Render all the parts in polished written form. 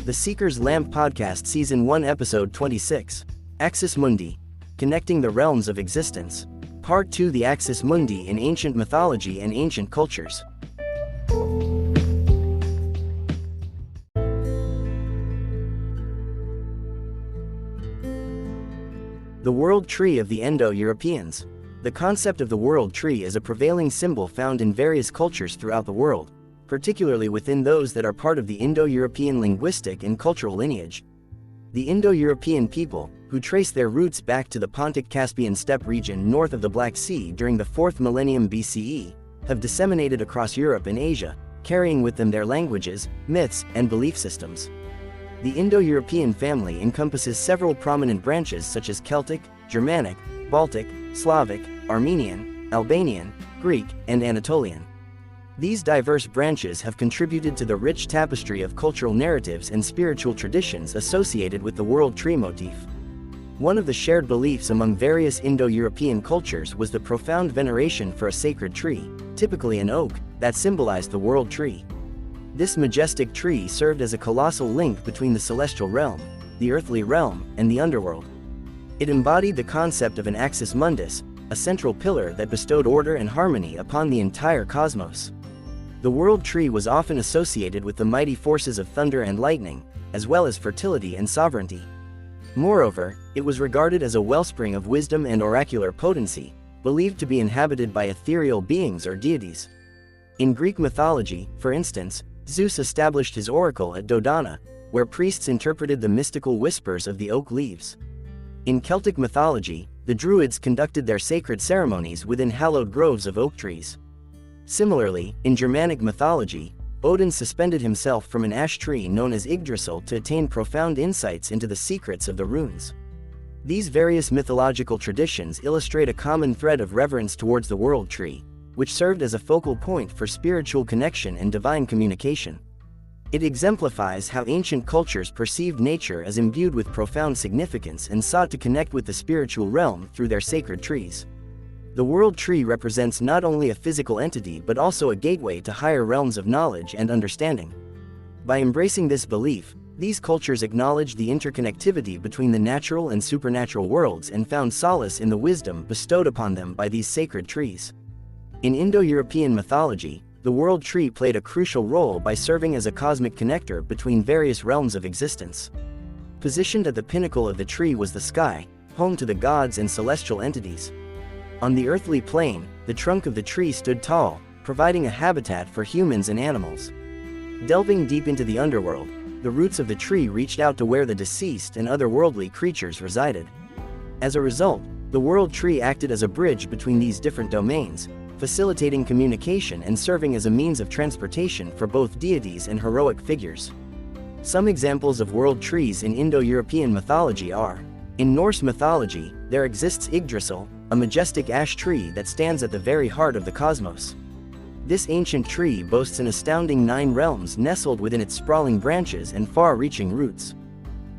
The Seeker's Lamp Podcast Season 1 Episode 26. Axis Mundi. Connecting the Realms of Existence. Part 2. The Axis Mundi in Ancient Mythology and Ancient Cultures. The World Tree of the Indo-Europeans. The concept of the World Tree is a prevailing symbol found in various cultures throughout the world, particularly within those that are part of the Indo-European linguistic and cultural lineage. The Indo-European people, who trace their roots back to the Pontic-Caspian steppe region north of the Black Sea during the 4th millennium BCE, have disseminated across Europe and Asia, carrying with them their languages, myths, and belief systems. The Indo-European family encompasses several prominent branches such as Celtic, Germanic, Baltic, Slavic, Armenian, Albanian, Greek, and Anatolian. These diverse branches have contributed to the rich tapestry of cultural narratives and spiritual traditions associated with the World Tree motif. One of the shared beliefs among various Indo-European cultures was the profound veneration for a sacred tree, typically an oak, that symbolized the World Tree. This majestic tree served as a colossal link between the celestial realm, the earthly realm, and the underworld. It embodied the concept of an axis mundus, a central pillar that bestowed order and harmony upon the entire cosmos. The World Tree was often associated with the mighty forces of thunder and lightning, as well as fertility and sovereignty. Moreover, it was regarded as a wellspring of wisdom and oracular potency, believed to be inhabited by ethereal beings or deities. In Greek mythology, for instance, Zeus established his oracle at Dodona, where priests interpreted the mystical whispers of the oak leaves. In Celtic mythology, the Druids conducted their sacred ceremonies within hallowed groves of oak trees. Similarly, in Germanic mythology, Odin suspended himself from an ash tree known as Yggdrasil to attain profound insights into the secrets of the runes. These various mythological traditions illustrate a common thread of reverence towards the World Tree, which served as a focal point for spiritual connection and divine communication. It exemplifies how ancient cultures perceived nature as imbued with profound significance and sought to connect with the spiritual realm through their sacred trees. The World Tree represents not only a physical entity but also a gateway to higher realms of knowledge and understanding. By embracing this belief, these cultures acknowledged the interconnectivity between the natural and supernatural worlds and found solace in the wisdom bestowed upon them by these sacred trees. In Indo-European mythology, the World Tree played a crucial role by serving as a cosmic connector between various realms of existence. Positioned at the pinnacle of the tree was the sky, home to the gods and celestial entities. On the earthly plane, the trunk of the tree stood tall, providing a habitat for humans and animals. Delving deep into the underworld, the roots of the tree reached out to where the deceased and otherworldly creatures resided. As a result, the World Tree acted as a bridge between these different domains, facilitating communication and serving as a means of transportation for both deities and heroic figures. Some examples of world trees in Indo-European mythology are: in Norse mythology, there exists Yggdrasil, a majestic ash tree that stands at the very heart of the cosmos. This ancient tree boasts an astounding 9 realms nestled within its sprawling branches and far-reaching roots.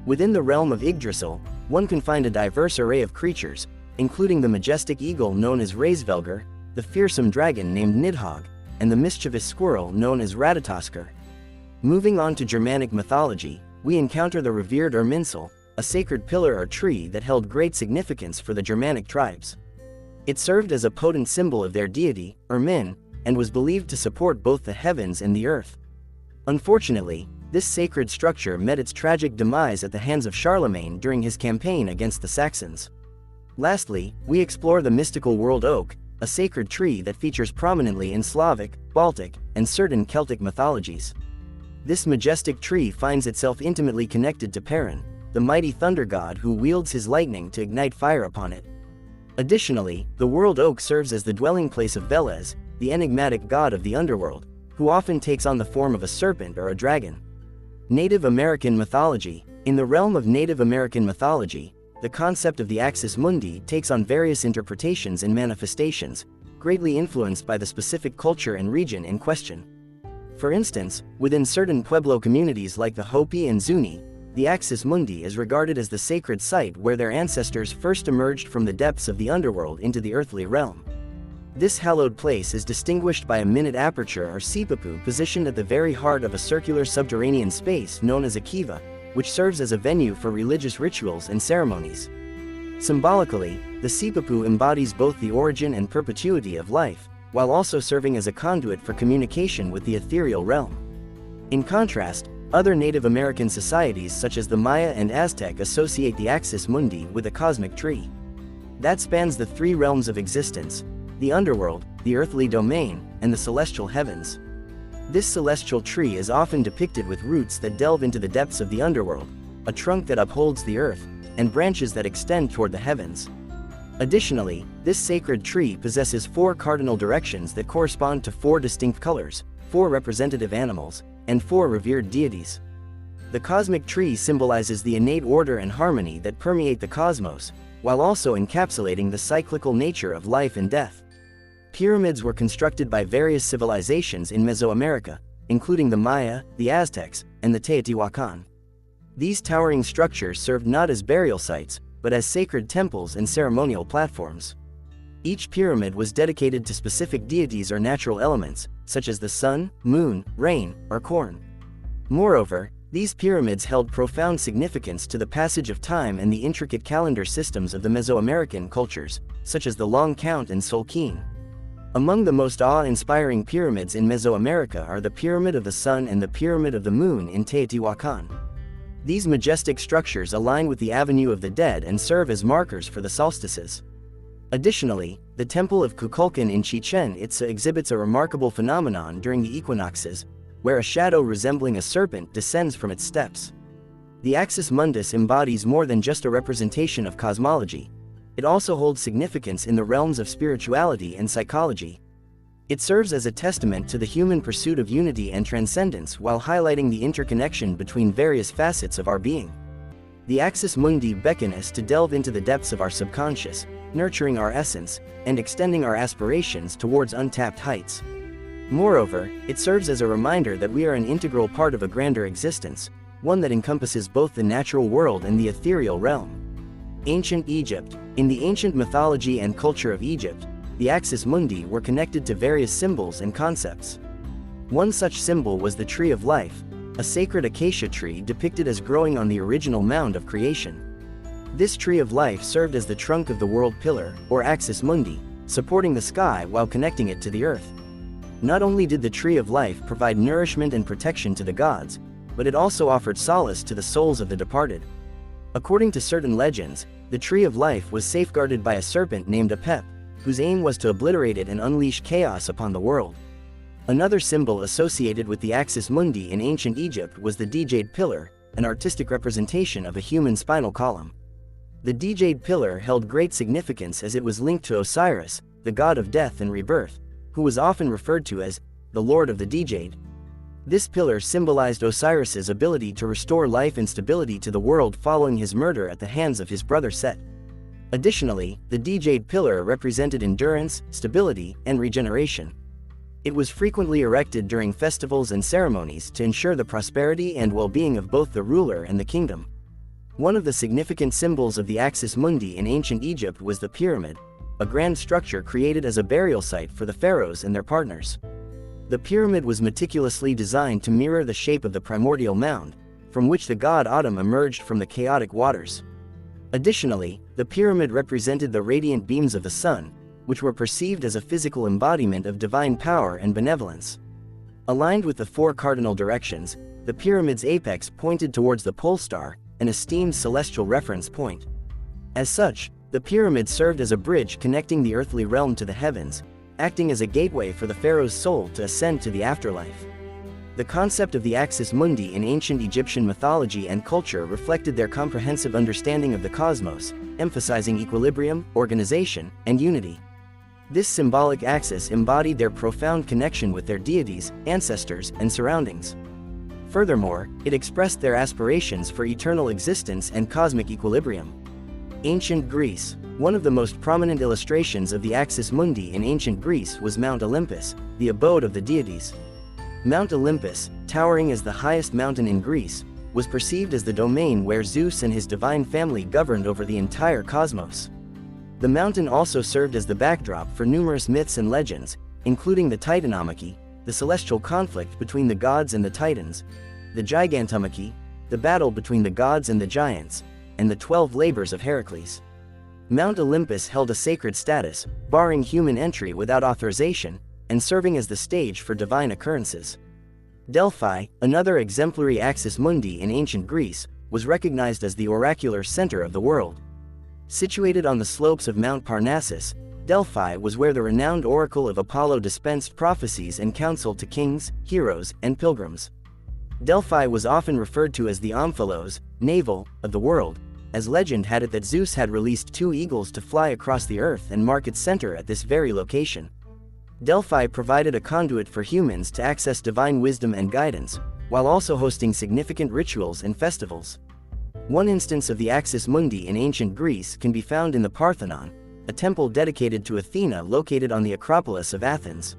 Within the realm of Yggdrasil, one can find a diverse array of creatures, including the majestic eagle known as Hreysvelgr, the fearsome dragon named Nidhogg, and the mischievous squirrel known as Ratatoskr. Moving on to Germanic mythology, we encounter the revered Irminsul, a sacred pillar or tree that held great significance for the Germanic tribes. It served as a potent symbol of their deity, Irmin, and was believed to support both the heavens and the earth. Unfortunately, this sacred structure met its tragic demise at the hands of Charlemagne during his campaign against the Saxons. Lastly, we explore the mystical world oak, a sacred tree that features prominently in Slavic, Baltic, and certain Celtic mythologies. This majestic tree finds itself intimately connected to Perun, the mighty thunder god who wields his lightning to ignite fire upon it. Additionally, the world oak serves as the dwelling place of Velez, the enigmatic god of the underworld, who often takes on the form of a serpent or a dragon. Native American mythology. In the realm of Native American mythology, the concept of the axis mundi takes on various interpretations and manifestations, greatly influenced by the specific culture and region in question. For instance, within certain Pueblo communities like the Hopi and Zuni, the axis mundi is regarded as the sacred site where their ancestors first emerged from the depths of the underworld into the earthly realm. This hallowed place is distinguished by a minute aperture or sipapu positioned at the very heart of a circular subterranean space known as a kiva, which serves as a venue for religious rituals and ceremonies. Symbolically, the sipapu embodies both the origin and perpetuity of life, while also serving as a conduit for communication with the ethereal realm. In contrast, other Native American societies such as the Maya and Aztec associate the axis mundi with a cosmic tree that spans the three realms of existence: the underworld, the earthly domain, and the celestial heavens. This celestial tree is often depicted with roots that delve into the depths of the underworld, a trunk that upholds the earth, and branches that extend toward the heavens. Additionally, this sacred tree possesses 4 cardinal directions that correspond to 4 distinct colors, 4 representative animals, and 4 revered deities. The cosmic tree symbolizes the innate order and harmony that permeate the cosmos, while also encapsulating the cyclical nature of life and death. Pyramids were constructed by various civilizations in Mesoamerica, including the Maya, the Aztecs, and the Teotihuacan. These towering structures served not as burial sites, but as sacred temples and ceremonial platforms. Each pyramid was dedicated to specific deities or natural elements, such as the sun, moon, rain, or corn. Moreover, these pyramids held profound significance to the passage of time and the intricate calendar systems of the Mesoamerican cultures, such as the Long Count and Solquin. Among the most awe-inspiring pyramids in Mesoamerica are the Pyramid of the Sun and the Pyramid of the Moon in Teotihuacan. These majestic structures align with the Avenue of the Dead and serve as markers for the solstices. Additionally, the Temple of Kukulkan in Chichen Itza exhibits a remarkable phenomenon during the equinoxes, where a shadow resembling a serpent descends from its steps. The axis mundus embodies more than just a representation of cosmology. It also holds significance in the realms of spirituality and psychology. It serves as a testament to the human pursuit of unity and transcendence while highlighting the interconnection between various facets of our being. The axis mundi beckons us to delve into the depths of our subconscious, nurturing our essence, and extending our aspirations towards untapped heights. Moreover, it serves as a reminder that we are an integral part of a grander existence, one that encompasses both the natural world and the ethereal realm. Ancient Egypt. In the ancient mythology and culture of Egypt, the axis mundi were connected to various symbols and concepts. One such symbol was the Tree of Life, a sacred acacia tree depicted as growing on the original mound of creation. This Tree of Life served as the trunk of the world pillar, or axis mundi, supporting the sky while connecting it to the earth. Not only did the Tree of Life provide nourishment and protection to the gods, but it also offered solace to the souls of the departed. According to certain legends, the Tree of Life was safeguarded by a serpent named Apep, whose aim was to obliterate it and unleash chaos upon the world. Another symbol associated with the axis mundi in ancient Egypt was the D-jade pillar, an artistic representation of a human spinal column. The D-jade pillar held great significance as it was linked to Osiris, the god of death and rebirth, who was often referred to as the Lord of the D-jade. This pillar symbolized Osiris's ability to restore life and stability to the world following his murder at the hands of his brother Set. Additionally, the D-jade pillar represented endurance, stability, and regeneration. It was frequently erected during festivals and ceremonies to ensure the prosperity and well-being of both the ruler and the kingdom. One of the significant symbols of the axis mundi in ancient Egypt was the pyramid, a grand structure created as a burial site for the pharaohs and their partners. The pyramid was meticulously designed to mirror the shape of the primordial mound, from which the god Atum emerged from the chaotic waters. Additionally, the pyramid represented the radiant beams of the sun, which were perceived as a physical embodiment of divine power and benevolence. Aligned with the 4 cardinal directions, the pyramid's apex pointed towards the pole star, an esteemed celestial reference point. As such, the pyramid served as a bridge connecting the earthly realm to the heavens, acting as a gateway for the pharaoh's soul to ascend to the afterlife. The concept of the axis mundi in ancient Egyptian mythology and culture reflected their comprehensive understanding of the cosmos, emphasizing equilibrium, organization, and unity. This symbolic axis embodied their profound connection with their deities, ancestors, and surroundings. Furthermore, it expressed their aspirations for eternal existence and cosmic equilibrium. Ancient Greece. One of the most prominent illustrations of the axis mundi in ancient Greece was Mount Olympus, the abode of the deities. Mount Olympus, towering as the highest mountain in Greece, was perceived as the domain where Zeus and his divine family governed over the entire cosmos. The mountain also served as the backdrop for numerous myths and legends, including the Titanomachy, the celestial conflict between the gods and the Titans, the Gigantomachy, the battle between the gods and the giants, and the 12 labors of Heracles. Mount Olympus held a sacred status, barring human entry without authorization, and serving as the stage for divine occurrences. Delphi, another exemplary axis mundi in ancient Greece, was recognized as the oracular center of the world. Situated on the slopes of Mount Parnassus, Delphi was where the renowned oracle of Apollo dispensed prophecies and counsel to kings, heroes, and pilgrims. Delphi was often referred to as the Omphalos, navel, of the world, as legend had it that Zeus had released 2 eagles to fly across the earth and mark its center at this very location. Delphi provided a conduit for humans to access divine wisdom and guidance, while also hosting significant rituals and festivals. One instance of the axis mundi in ancient Greece can be found in the Parthenon, a temple dedicated to Athena located on the Acropolis of Athens.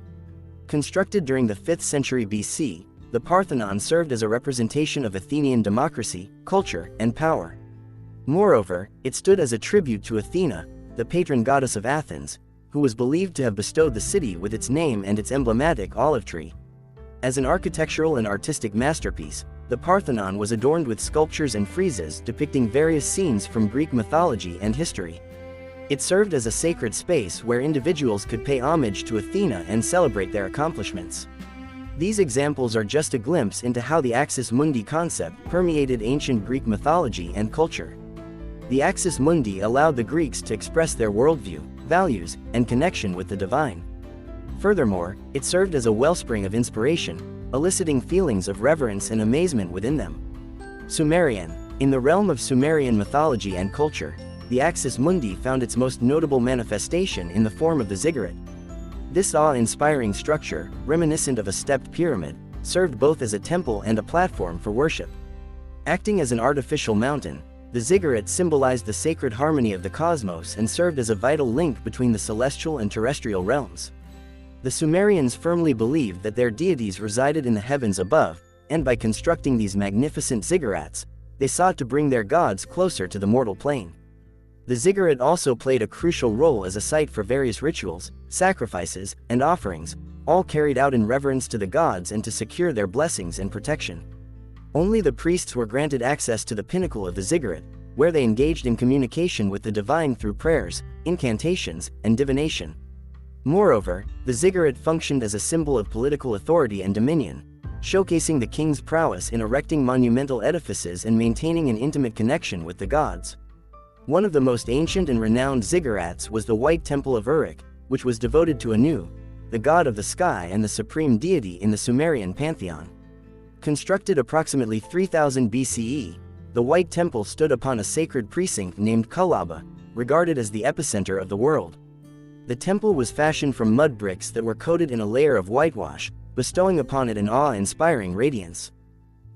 Constructed during the 5th century BC, the Parthenon served as a representation of Athenian democracy, culture, and power. Moreover, it stood as a tribute to Athena, the patron goddess of Athens, who was believed to have bestowed the city with its name and its emblematic olive tree. As an architectural and artistic masterpiece, the Parthenon was adorned with sculptures and friezes depicting various scenes from Greek mythology and history. It served as a sacred space where individuals could pay homage to Athena and celebrate their accomplishments. These examples are just a glimpse into how the axis mundi concept permeated ancient Greek mythology and culture. The axis mundi allowed the Greeks to express their worldview, values, and connection with the divine. Furthermore, it served as a wellspring of inspiration, eliciting feelings of reverence and amazement within them. Sumerian. In the realm of Sumerian mythology and culture, the axis mundi found its most notable manifestation in the form of the ziggurat. This awe-inspiring structure, reminiscent of a stepped pyramid, served both as a temple and a platform for worship. Acting as an artificial mountain, the ziggurat symbolized the sacred harmony of the cosmos and served as a vital link between the celestial and terrestrial realms. The Sumerians firmly believed that their deities resided in the heavens above, and by constructing these magnificent ziggurats, they sought to bring their gods closer to the mortal plane. The ziggurat also played a crucial role as a site for various rituals, sacrifices, and offerings, all carried out in reverence to the gods and to secure their blessings and protection. Only the priests were granted access to the pinnacle of the ziggurat, where they engaged in communication with the divine through prayers, incantations, and divination. Moreover, the ziggurat functioned as a symbol of political authority and dominion, showcasing the king's prowess in erecting monumental edifices and maintaining an intimate connection with the gods. One of the most ancient and renowned ziggurats was the White Temple of Uruk, which was devoted to Anu, the god of the sky and the supreme deity in the Sumerian pantheon. Constructed approximately 3000 BCE, the White Temple stood upon a sacred precinct named Kullaba, regarded as the epicenter of the world. The temple was fashioned from mud bricks that were coated in a layer of whitewash, bestowing upon it an awe-inspiring radiance.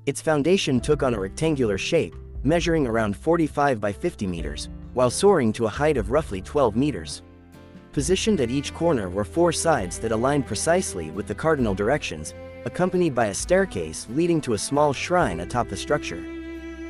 Its foundation took on a rectangular shape, measuring around 45 by 50 meters, while soaring to a height of roughly 12 meters. Positioned at each corner were 4 sides that aligned precisely with the cardinal directions, accompanied by a staircase leading to a small shrine atop the structure.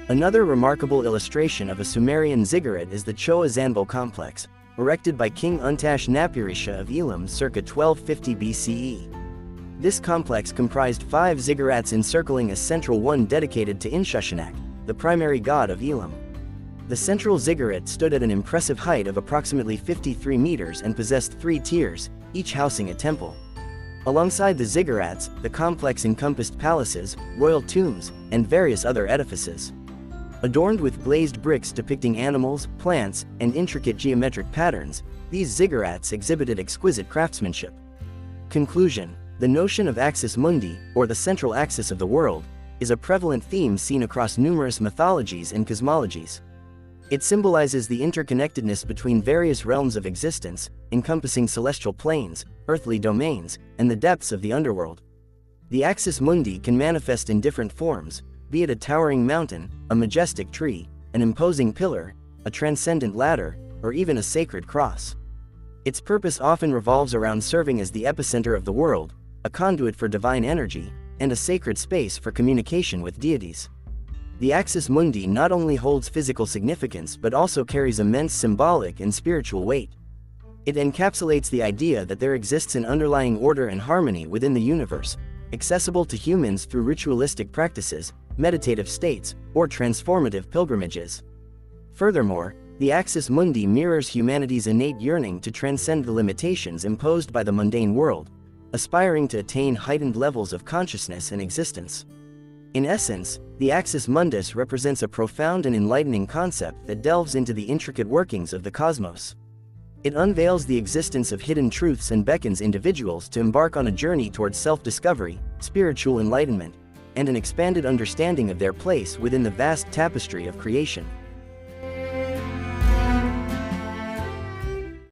Another remarkable illustration of a Sumerian ziggurat is the Choa Zanbil complex, erected by King Untash-Napirisha of Elam circa 1250 BCE. This complex comprised 5 ziggurats encircling a central one dedicated to Inshushinak, the primary god of Elam. The central ziggurat stood at an impressive height of approximately 53 meters and possessed 3 tiers, each housing a temple. Alongside the ziggurats, the complex encompassed palaces, royal tombs, and various other edifices. Adorned with glazed bricks depicting animals, plants, and intricate geometric patterns, these ziggurats exhibited exquisite craftsmanship. Conclusion. The notion of axis mundi, or the central axis of the world, is a prevalent theme seen across numerous mythologies and cosmologies. It symbolizes the interconnectedness between various realms of existence, encompassing celestial planes, earthly domains, and the depths of the underworld. The axis mundi can manifest in different forms, be it a towering mountain, a majestic tree, an imposing pillar, a transcendent ladder, or even a sacred cross. Its purpose often revolves around serving as the epicenter of the world, a conduit for divine energy, and a sacred space for communication with deities. The axis mundi not only holds physical significance but also carries immense symbolic and spiritual weight. It encapsulates the idea that there exists an underlying order and harmony within the universe, accessible to humans through ritualistic practices, meditative states, or transformative pilgrimages. Furthermore, the axis mundi mirrors humanity's innate yearning to transcend the limitations imposed by the mundane world, aspiring to attain heightened levels of consciousness and existence. In essence, the axis mundus represents a profound and enlightening concept that delves into the intricate workings of the cosmos. It unveils the existence of hidden truths and beckons individuals to embark on a journey towards self-discovery, spiritual enlightenment, and an expanded understanding of their place within the vast tapestry of creation.